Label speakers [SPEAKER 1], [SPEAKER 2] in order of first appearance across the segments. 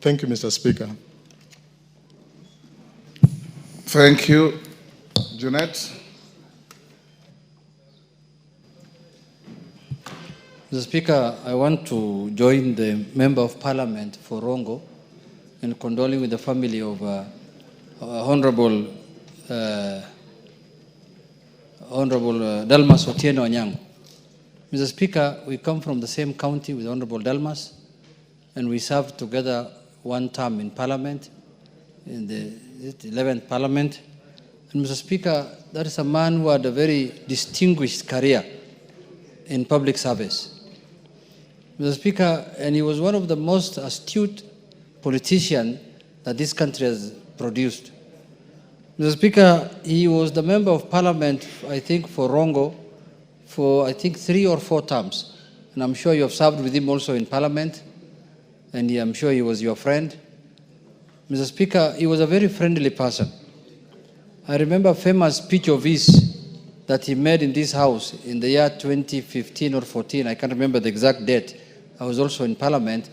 [SPEAKER 1] Thank you, Mr. Speaker.
[SPEAKER 2] Thank you. Junet.
[SPEAKER 3] Mr. Speaker, I want to join the Member of Parliament for Rongo in condoling with the family of Honorable Dalmas Otieno Anyango. Mr. Speaker, we come from the same county with Honorable Dalmas, and we served together one term in Parliament, in the 11th Parliament. And Mr. Speaker, that is a man who had a very distinguished career in public service. Mr. Speaker, and he was one of the most astute politicians that this country has produced. Mr. Speaker, he was the Member of Parliament, I think, for Rongo for, I think, 3 or 4 terms. And I'm sure you have served with him also in Parliament, and I'm sure he was your friend. Mr. Speaker, he was a very friendly person. I remember a famous speech of his that he made in this house in the year 2015 or 14. I can't remember the exact date. I was also in Parliament.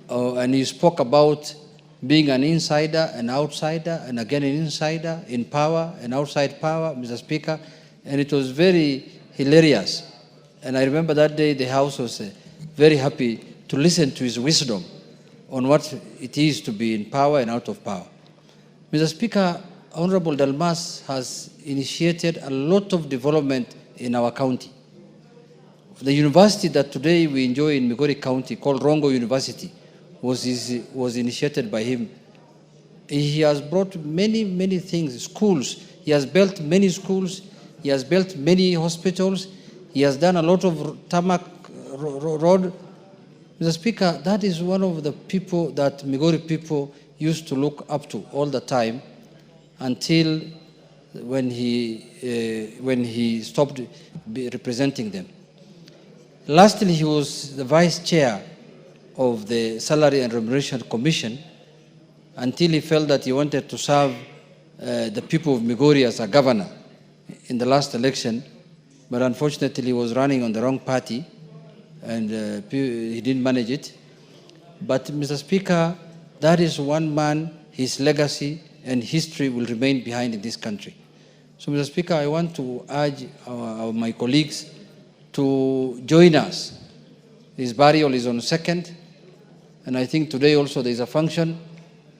[SPEAKER 3] And he spoke about being an insider, an outsider, and again an insider, in power and outside power, Mr. Speaker. And it was very hilarious. And I remember that day the House was very happy to listen to his wisdom on what it is to be in power and out of power. Mr. Speaker, Honorable Dalmas has initiated a lot of development in our county. The university that today we enjoy in Migori County, called Rongo University, was initiated by him. He has brought many things, schools. He has built many schools. He has built many hospitals. He has done a lot of tarmac road. Mr. Speaker, that is one of the people that Migori people used to look up to all the time until when he stopped representing them. Lastly, he was the vice chair of the Salary and Remuneration Commission until he felt that he wanted to serve the people of Migori as a governor in the last election. But unfortunately, he was running on the wrong party, and he didn't manage it. But Mr. Speaker, that is one man, his legacy and history will remain behind in this country. So, Mr. Speaker, I want to urge my colleagues to join us. His burial is on 2nd, and I think today also there is a function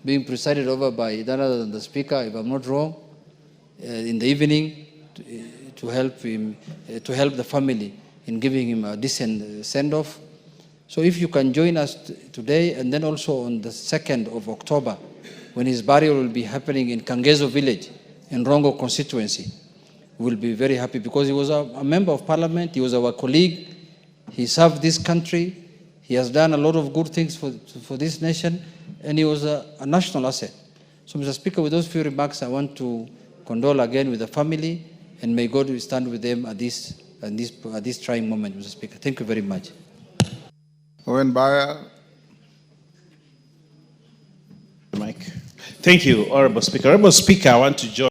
[SPEAKER 3] being presided over by none other than the Speaker, if I'm not wrong, in the evening to help him, to help the family in giving him a decent send-off. So if you can join us today, and then also on the 2nd of October, when his burial will be happening in Kangezo village, in Rongo constituency, we'll be very happy because he was a member of Parliament, he was our colleague, he served this country, he has done a lot of good things for this nation, and he was a national asset. So, Mr. Speaker, with those few remarks, I want to condole again with the family, and may God stand with them at this trying moment, Mr. Speaker. Thank you very much.
[SPEAKER 2] Owen Baya.
[SPEAKER 4] Mike. Thank you, Honorable Speaker. Honorable Speaker, I want to join